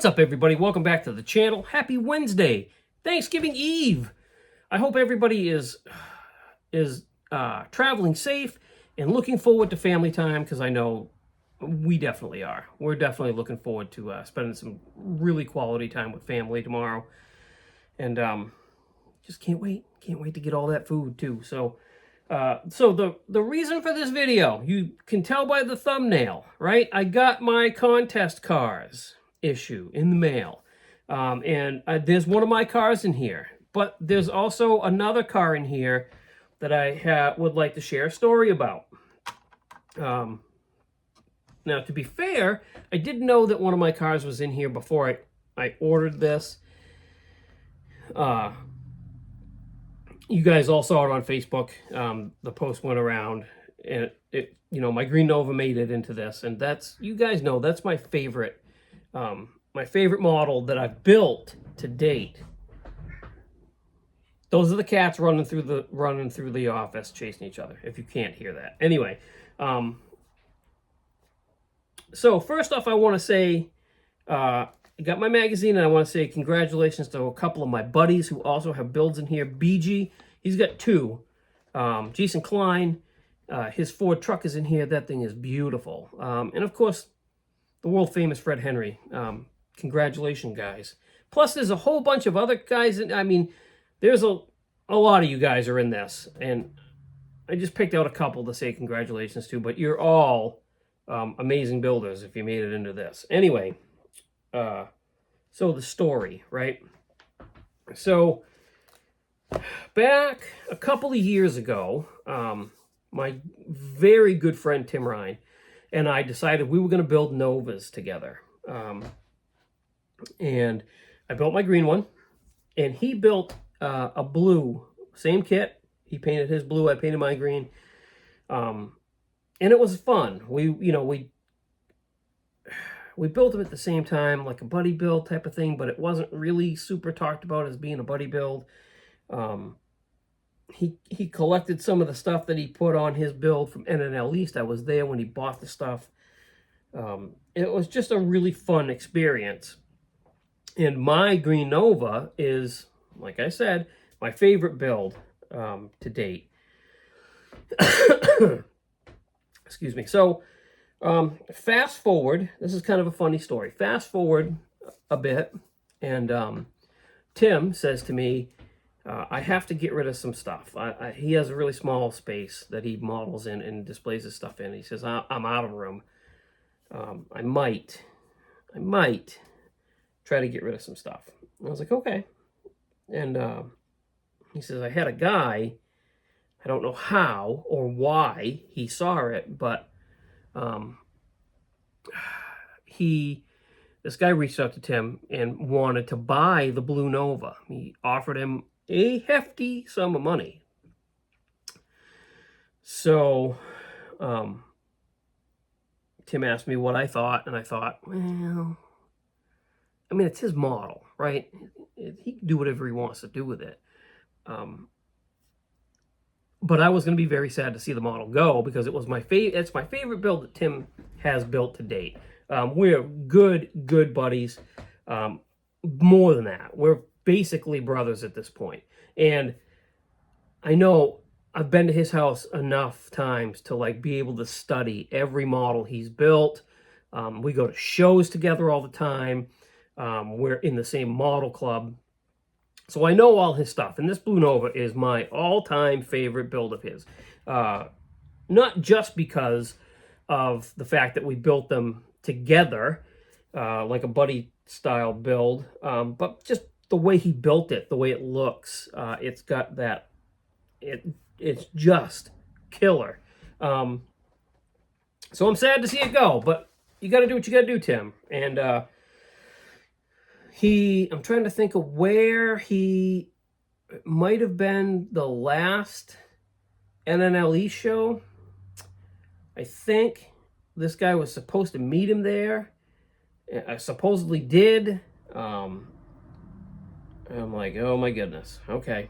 What's up, everybody? Welcome back to the channel. Happy Wednesday, Thanksgiving Eve. I hope everybody is traveling safe and looking forward to family time, because I know we definitely are. We're definitely looking forward to spending some really quality time with family tomorrow, and just can't wait. Can't wait to get all that food too. So the reason for this video, you can tell by the thumbnail, right? I got my contest cars issue in the mail, and there's one of my cars in here, but there's also another car in here that I would like to share a story about. Now, to be fair, I didn't know that one of my cars was in here before I ordered this. You guys all saw it on Facebook. The post went around, and my Green Nova made it into this, and that's, you guys know, that's my favorite model that I've built to date. Those are the cats running through the office chasing each other, if you can't hear that. Anyway, so first off, I want to say, I got my magazine, and I want to say congratulations to a couple of my buddies who also have builds in here. BG, he's got two. Jason Klein, his Ford truck is in here. That thing is beautiful. And of course, the world famous Fred Henry. Congratulations, guys. Plus, there's a whole bunch of other guys. I mean, there's a lot of you guys are in this, and I just picked out a couple to say congratulations to, but you're all amazing builders if you made it into this. Anyway, so the story, right? So back a couple of years ago, my very good friend Tim Rhine and I decided we were going to build Novas together. And I built my green one, and he built a blue, same kit. He painted his blue, I painted my green. And it was fun. We built them at the same time, like a buddy build type of thing, but it wasn't really super talked about as being a buddy build. He collected some of the stuff that he put on his build from N&L East. I was there when he bought the stuff. It was just a really fun experience. And my Green Nova is, like I said, my favorite build to date. Excuse me. So, fast forward. This is kind of a funny story. Fast forward a bit, and Tim says to me, I have to get rid of some stuff. He has a really small space that he models in and displays his stuff in. He says, I'm out of room. I might try to get rid of some stuff. And I was like, okay. And he says, I had a guy, I don't know how or why he saw it, but this guy reached out to Tim and wanted to buy the Blue Nova. He offered him a hefty sum of money. So Tim asked me what I thought, and I thought, well, I mean, it's his model, right? He can do whatever he wants to do with it. But I was going to be very sad to see the model go, because it was it's my favorite build that Tim has built to date. We're good buddies. More than that, we're basically brothers at this point. And I know I've been to his house enough times to like be able to study every model he's built. We go to shows together all the time. We're in the same model club. So I know all his stuff, and this Blue Nova is my all-time favorite build of his. Not just because of the fact that we built them together, like a buddy-style build, but just the way he built it, the way it looks. It's got that, it's just killer. So I'm sad to see it go, but you got to do what you got to do, Tim. And I'm trying to think of where he might have been the last NNLE show. I think this guy was supposed to meet him there. I supposedly did. I'm like, oh my goodness. Okay.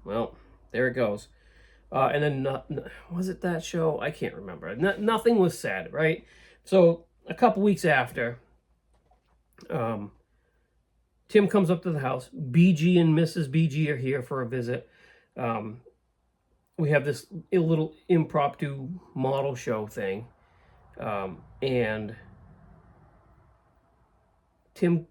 Well, there it goes. And then, was it that show? I can't remember. Nothing was said, right? So a couple weeks after, Tim comes up to the house. BG and Mrs. BG are here for a visit. We have this little impromptu model show thing. And Tim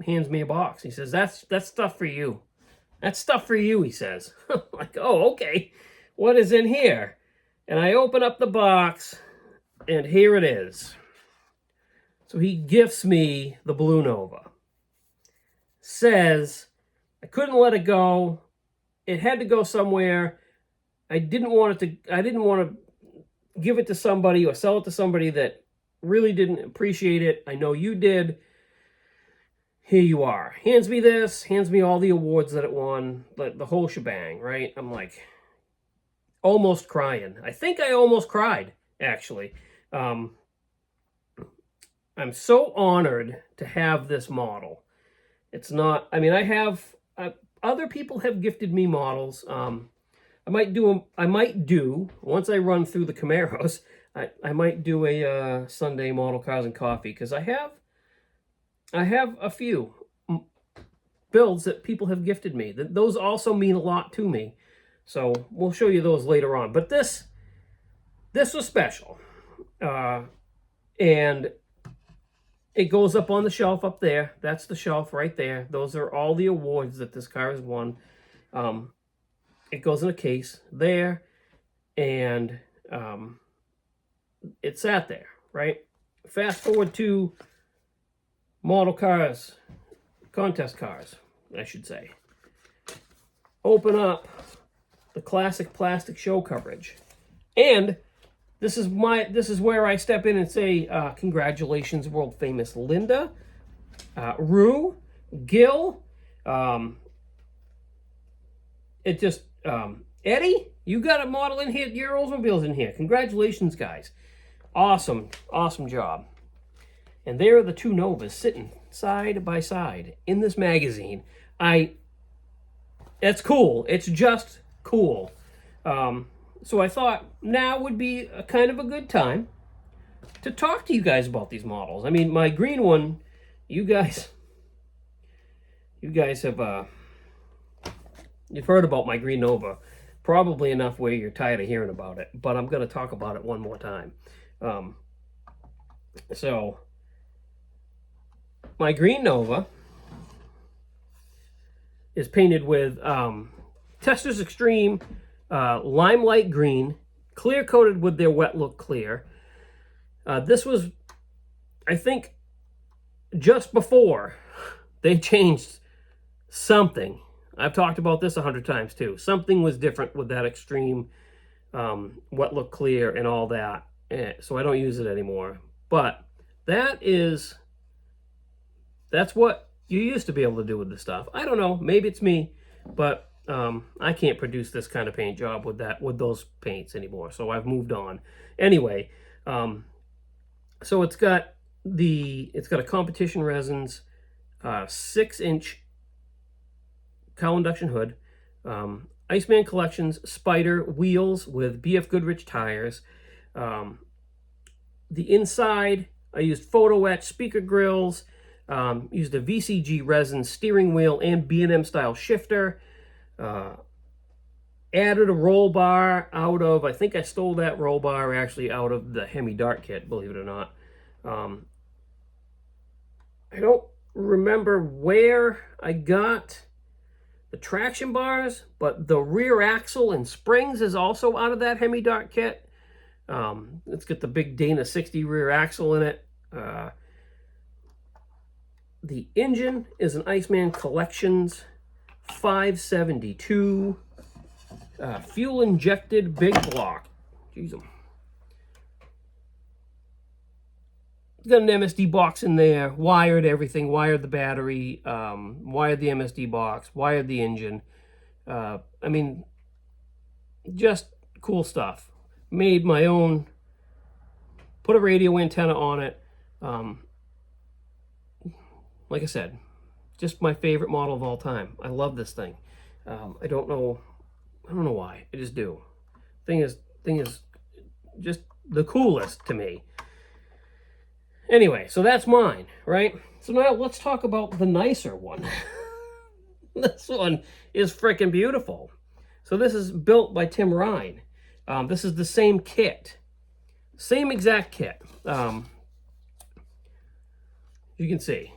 hands me a box. He says, that's stuff for you. That's stuff for you, he says. I'm like, oh, okay. What is in here? And I open up the box, and here it is. So he gifts me the Blue Nova. Says, I couldn't let it go. It had to go somewhere. I didn't want to give it to somebody or sell it to somebody that really didn't appreciate it. I know you did. Here you are. Hands me this, hands me all the awards that it won, the whole shebang, right? I'm like, almost crying. I think I almost cried, actually. I'm so honored to have this model. It's not, I mean, other people have gifted me models. I might do, once I run through the Camaros, I might do a Sunday Model Cars and Coffee, because I have a few builds that people have gifted me. Those also mean a lot to me. So we'll show you those later on. But this was special. And it goes up on the shelf up there. That's the shelf right there. Those are all the awards that this car has won. It goes in a case there. And it sat there, right? Fast forward to model cars, contest cars, I should say. Open up the classic plastic show coverage. And this is where I step in and say, congratulations, world famous Linda, Rue, Gil, Eddie, you got a model in here, your Oldsmobile's in here. Congratulations, guys. Awesome job. And there are the two Novas sitting side by side in this magazine. That's cool. It's just cool. So I thought now would be a kind of a good time to talk to you guys about these models. I mean, my green one, you guys have, you've heard about my green Nova probably enough where you're tired of hearing about it, but I'm going to talk about it one more time. So my green Nova is painted with Testors Extreme Limelight Green, clear coated with their wet look clear. This was, I think, just before they changed something. I've talked about this 100 times too. Something was different with that Extreme wet look clear and all that. So I don't use it anymore. But that's what you used to be able to do with this stuff. I don't know. Maybe it's me, but I can't produce this kind of paint job with those paints anymore. So I've moved on. Anyway, so it's got a competition resins, 6-inch cowl induction hood, Iceman Collections Spider wheels with BF Goodrich tires. The inside, I used photo etch speaker grills, used a VCG resin steering wheel and B&M style shifter. Added a roll bar out of, I think I stole that roll bar actually out of the Hemi Dart kit, believe it or not. I don't remember where I got the traction bars, but the rear axle and springs is also out of that Hemi Dart kit. It's got the big Dana 60 rear axle in it. The engine is an Iceman Collections 572 fuel injected big block. Jeez. Got an MSD box in there, wired everything, wired the battery, wired the MSD box, wired the engine. I mean, just cool stuff. Made my own, put a radio antenna on it. Like I said, just my favorite model of all time. I love this thing. I don't know why. I just do. Thing is just the coolest to me. Anyway, so that's mine, right? So now let's talk about the nicer one. This one is freaking beautiful. So this is built by Tim Rhine. This is the same kit. Same exact kit. You can see.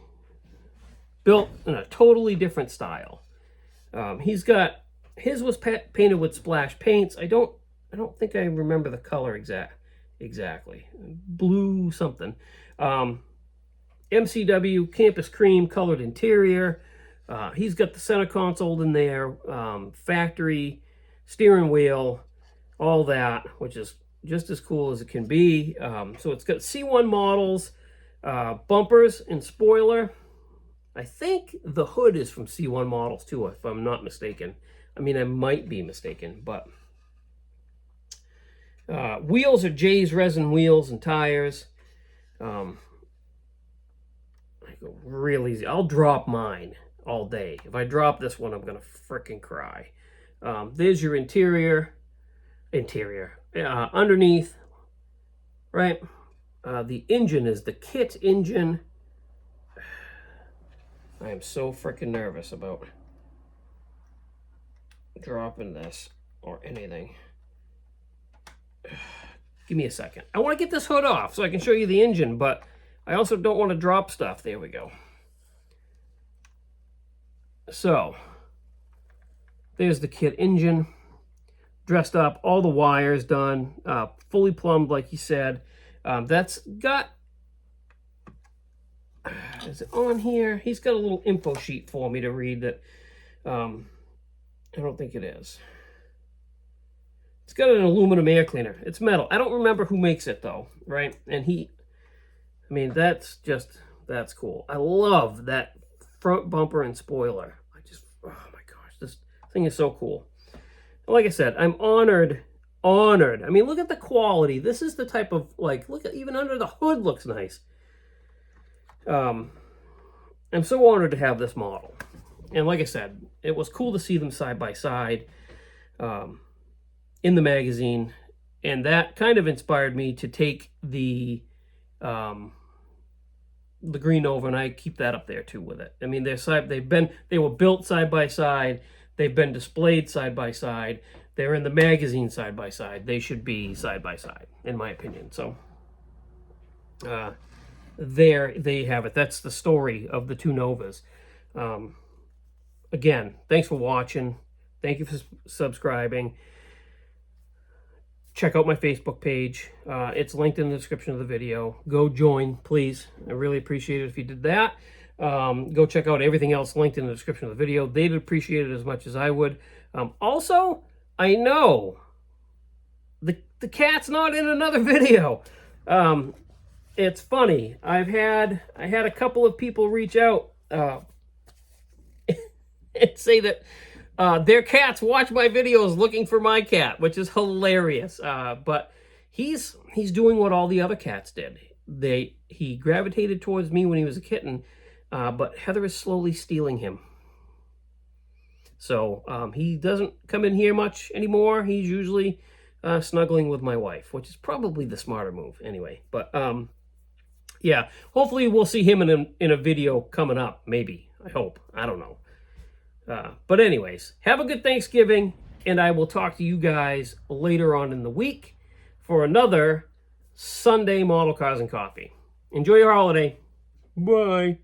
Built in a totally different style. He's got, his was painted with splash paints. I don't think I remember the color exactly. Blue something. MCW Campus Cream colored interior. He's got the center console in there, factory, steering wheel, all that, which is just as cool as it can be. So it's got C1 models, bumpers and spoiler. I think the hood is from C1 models too, if I'm not mistaken. I mean, I might be mistaken, but wheels are Jay's resin wheels and tires. I go real easy. I'll drop mine all day. If I drop this one, I'm gonna freaking cry. There's your interior, underneath, right? The engine is the kit engine. I am so freaking nervous about dropping this or anything. Give me a second. I want to get this hood off so I can show you the engine, but I also don't want to drop stuff. There we go. So, there's the kit engine. Dressed up, all the wires done, fully plumbed like you said. That's got, is it on here? He's got a little info sheet for me to read that, I don't think it is. It's got an aluminum air cleaner. It's metal. I don't remember who makes it though, right? And I mean, that's cool. I love that front bumper and spoiler. Oh my gosh, this thing is so cool. Like I said, I'm honored. I mean, look at the quality. This is the type of, like, look at, even under the hood looks nice. I'm so honored to have this model. And like I said, it was cool to see them side by side in the magazine. And that kind of inspired me to take the Green Nova, and I keep that up there too with it. I mean, they were built side by side. They've been displayed side by side. They're in the magazine side by side. They should be side by side, in my opinion. So, there you have it. That's the story of the two Novas. Again, thanks for watching. Thank you for subscribing. Check out my Facebook page. It's linked in the description of the video. Go join, please. I really appreciate it if you did that. Go check out everything else linked in the description of the video. They'd appreciate it as much as I would. Also, I know the cat's not in another video. It's funny. I had a couple of people reach out and say that their cats watch my videos looking for my cat, which is hilarious. But he's doing what all the other cats did. He gravitated towards me when he was a kitten. But Heather is slowly stealing him. So he doesn't come in here much anymore. He's usually snuggling with my wife, which is probably the smarter move anyway. But yeah, hopefully we'll see him in a video coming up. Maybe. I hope. I don't know. But anyways, have a good Thanksgiving, and I will talk to you guys later on in the week for another Sunday Model Cars and Coffee. Enjoy your holiday. Bye.